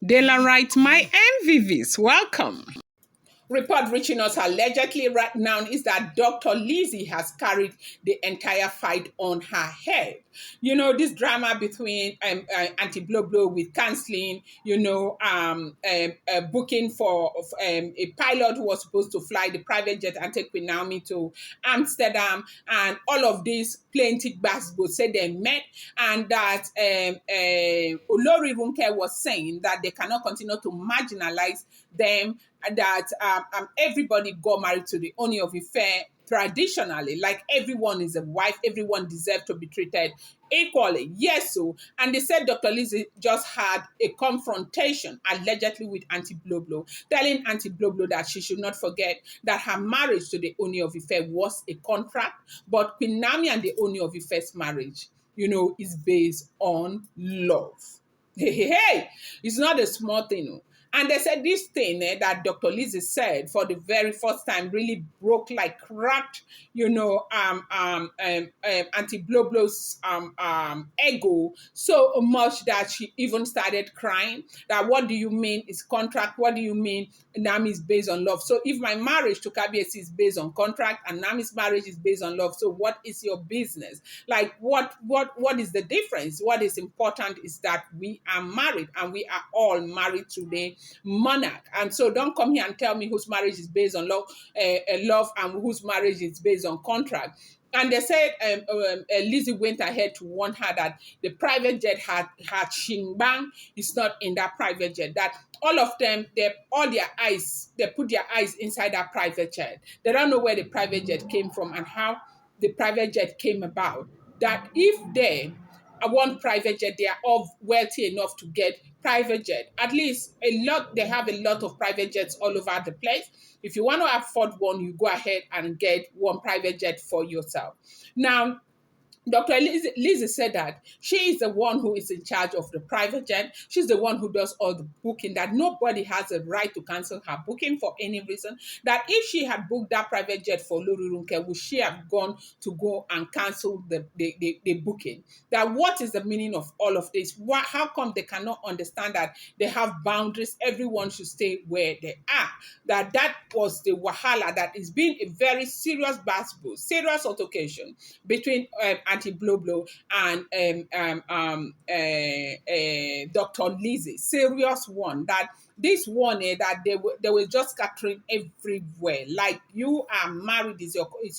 Dela writes, my MVVs, welcome. Report reaching us allegedly right now is that Dr. Lizzy has carried the entire fight on her head. You know, this drama between Auntie Blublo with cancelling, booking for a pilot who was supposed to fly the private jet and take Queen Naomi to Amsterdam, and all of these plaintiff basketball said they met, and that Olori Runke was saying that they cannot continue to marginalize them, that everybody got married to the Ooni Of Ife traditionally, like everyone is a wife, everyone deserves to be treated equally. Yes, so. And they said Dr. Lizzy just had a confrontation, allegedly, with Auntie Blublo, telling Auntie Blublo that she should not forget that her marriage to the Ooni Of Ife was a contract, but Queen Naomi and the Ooni Of Ife's marriage, is based on love. Hey, it's not a small thing. And they said this thing that Dr. Lizzy said for the very first time really broke like cracked, Auntie Blublo's ego so much that she even started crying. That what do you mean is contract? What do you mean Naomi is based on love? So if my marriage to Kabiasi is based on contract and Naomi's marriage is based on love, so what is your business? Like what is the difference? What is important is that we are married and we are all married today. Monarch. And so don't come here and tell me whose marriage is based on love and whose marriage is based on contract. And they said Lizzy went ahead to warn her that the private jet had Shingbang is not in that private jet. That all of them, they put their eyes inside that private jet. They don't know where the private jet came from and how the private jet came about. That if they want private jet, they are all wealthy enough to get private jet. At least they have a lot of private jets all over the place. If you want to afford one, you go ahead and get one private jet for yourself. Now, Dr. Lizzy said that she is the one who is in charge of the private jet. She's the one who does all the booking, that nobody has a right to cancel her booking for any reason. That if she had booked that private jet for Olori Runke, would she have gone to go and cancel the booking? That what is the meaning of all of this? How come they cannot understand that they have boundaries? Everyone should stay where they are. That was the wahala that is being a very serious basketball, serious altercation between Auntie Blublo and Dr. Lizzy. Serious one. That this one that they were just scattering everywhere. Like, you are married, is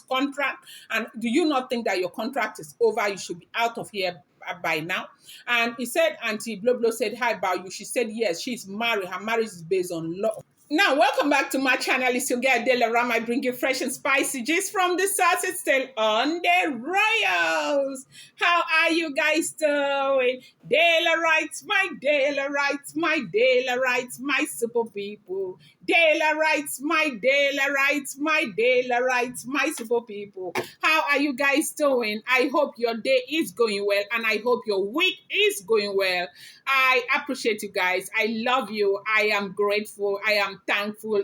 contract, and do you not think that your contract is over? You should be out of here by now. And he said, Auntie Blublo said, hi, about you. She said, yes, she's married. Her marriage is based on love. Now, welcome back to my channel. It's your girl, Dela Ram. I bring you fresh and spicy gist from the source. It's still on the Royals. How are you guys doing? Dela writes, my Dela writes, my Dela writes, my super people. Dela writes, my Dela writes, my Dela writes, my super people. How are you guys doing? I hope your day is going well, and I hope your week is going well. I appreciate you guys. I love you. I am grateful. I am thankful.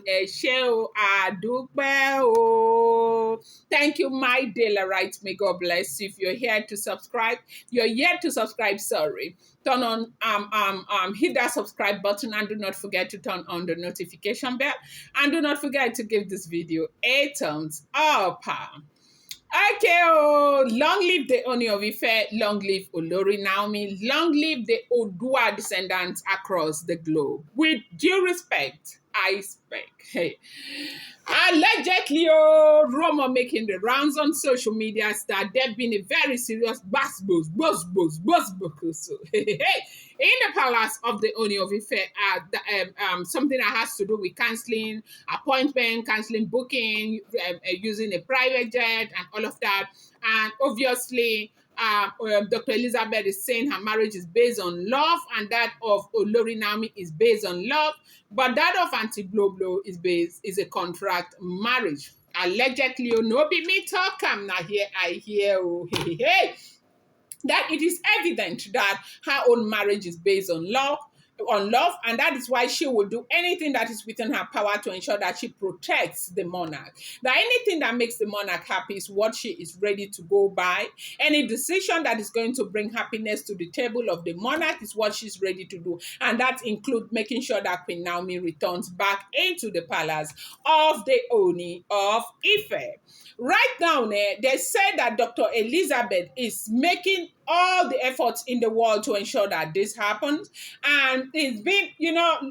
Thank you, my Dela writes. May God bless you. If you're here to subscribe, you're yet to subscribe, sorry. Turn on, hit that subscribe button, and do not forget to turn on the notification bell. And do not forget to give this video a thumbs up. Okay, long live the Ooni Of Ife, long live Olori Naomi, long live the Odua descendants across the globe. With due respect, I speak. Hey. Allegedly, rumor making the rounds on social media that there been a very serious buzz. So, in the palace of the Ooni Of Ife, something that has to do with cancelling appointment, cancelling booking, using a private jet and all of that. And obviously, Dr. Elizabeth is saying her marriage is based on love, and that of Olori Naomi is based on love, but that of Auntie Blublo is a contract marriage. Allegedly, no be me talk, I'm not here, I hear, that it is evident that her own marriage is based on love. on love, and that is why she will do anything that is within her power to ensure that she protects the monarch. That anything that makes the monarch happy is what she is ready to go by. Any decision that is going to bring happiness to the table of the monarch is what she's ready to do, and that includes making sure that Queen Naomi returns back into the palace of the Ooni of Ife. Right now, they said that Dr. Elizabeth is making all the efforts in the world to ensure that this happens. And it's been,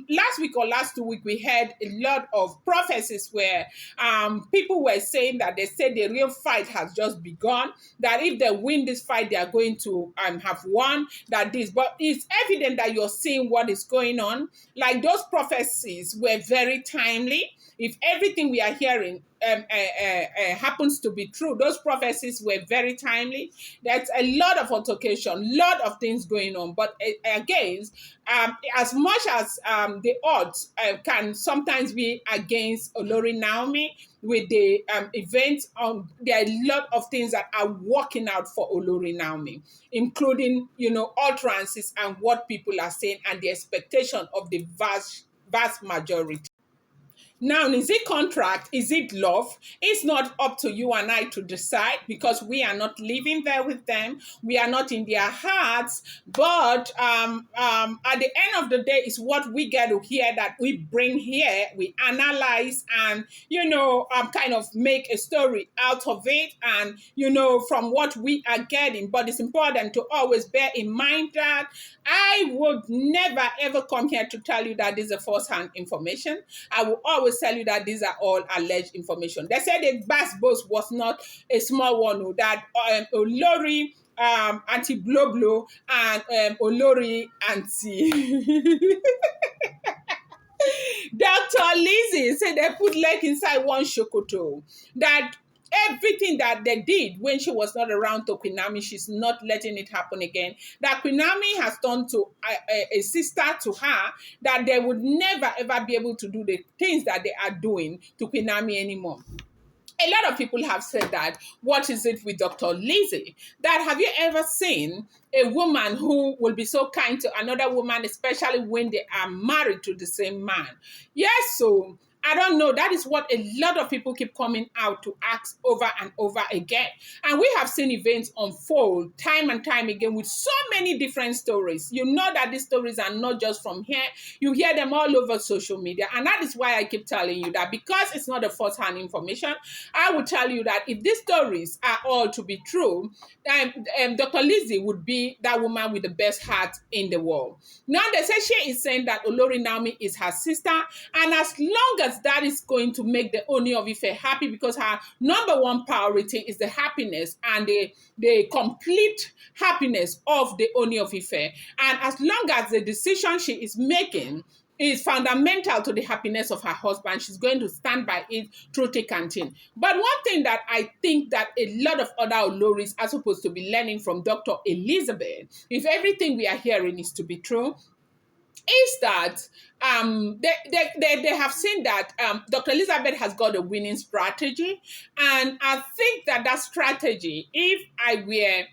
last week or last 2 weeks, we had a lot of prophecies where people were saying that they said the real fight has just begun, that if they win this fight, they are going to have won, but it's evident that you're seeing what is going on. Like those prophecies were very timely. If everything we are hearing happens to be true, those prophecies were very timely. There's a lot of altercation, lot of things going on. But again, as much as the odds can sometimes be against Olori Naomi with the events, there are a lot of things that are working out for Olori Naomi, including, utterances and what people are saying and the expectation of the vast majority. Now, is it contract? Is it love? It's not up to you and I to decide because we are not living there with them. We are not in their hearts. But at the end of the day, it's what we get to hear that we bring here. We analyze and, kind of make a story out of it and, from what we are getting. But it's important to always bear in mind that I would never, ever come here to tell you that this is first-hand information. I will always tell you that these are all alleged information. They said the bass boss was not a small one, that Olori Auntie Blublo and Olori Auntie Dr. Lizzy said they put leg inside one shokoto. That everything that they did when she was not around to Queen Naomi, she's not letting it happen again. That Queen Naomi has done to a sister to her, that they would never ever be able to do the things that they are doing to Queen Naomi anymore. A lot of people have said that, what is it with Dr. Lizzy? That have you ever seen a woman who will be so kind to another woman, especially when they are married to the same man? Yes, so I don't know. That is what a lot of people keep coming out to ask over and over again. And we have seen events unfold time and time again with so many different stories. You know that these stories are not just from here. You hear them all over social media. And that is why I keep telling you that, because it's not a first-hand information, I will tell you that if these stories are all to be true, Dr. Lizzy would be that woman with the best heart in the world. Now, they say she is saying that Olori Naomi is her sister. And as long as that is going to make the Ooni of Ife happy, because her number one priority is the happiness and the complete happiness of the Ooni of Ife. And as long as the decision she is making is fundamental to the happiness of her husband, she's going to stand by it through thick and thin. But one thing that I think that a lot of other Oloris are supposed to be learning from Dr. Elizabeth, if everything we are hearing is to be true, is that they have seen that Dr. Elizabeth has got a winning strategy. And I think that strategy, if I were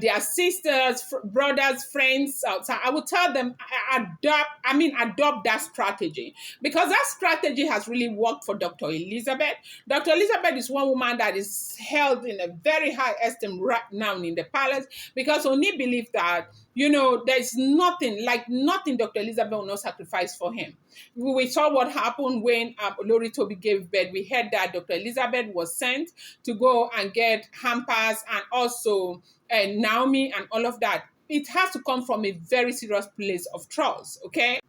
their sisters, brothers, friends outside, I would tell them adopt that strategy, because that strategy has really worked for Dr. Elizabeth. Dr. Elizabeth is one woman that is held in a very high esteem right now in the palace, because Ooni believes that, there's nothing Dr. Elizabeth will not sacrifice for him. We saw what happened when Olori Toby gave birth. We heard that Dr. Elizabeth was sent to go and get hampers and also Naomi and all of that. It has to come from a very serious place of trust, okay?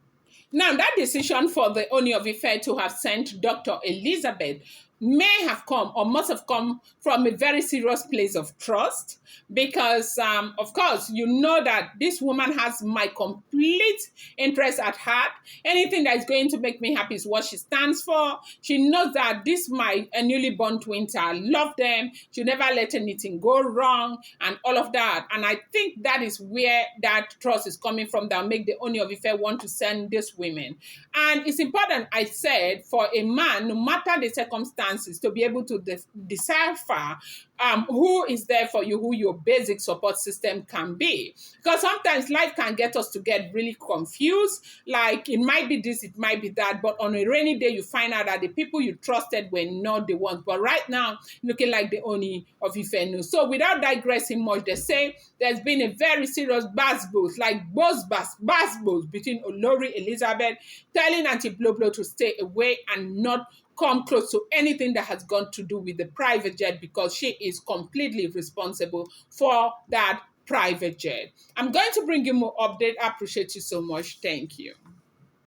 Now, that decision for the Ooni of Ife to have sent Dr. Elizabeth may have come or must have come from a very serious place of trust, because, of course, you know that this woman has my complete interest at heart. Anything that is going to make me happy is what she stands for. She knows that this, my newly born twins, I love them. She'll never let anything go wrong and all of that. And I think that is where that trust is coming from, that make the Ooni of Ife want to send these women. And it's important, I said, for a man, no matter the circumstance, circumstances to be able to decipher who is there for you, who your basic support system can be. Because sometimes life can get us to get really confused. Like it might be this, it might be that, but on a rainy day, you find out that the people you trusted were not the ones. But right now, looking like the Ooni of Ife news. So without digressing much, they say there's been a very serious basbos, like basbos between Olori Elizabeth telling Auntie Blublo to stay away and not come close to anything that has got to do with the private jet because she is completely responsible for that private jet. I'm going to bring you more update. I appreciate you so much. Thank you.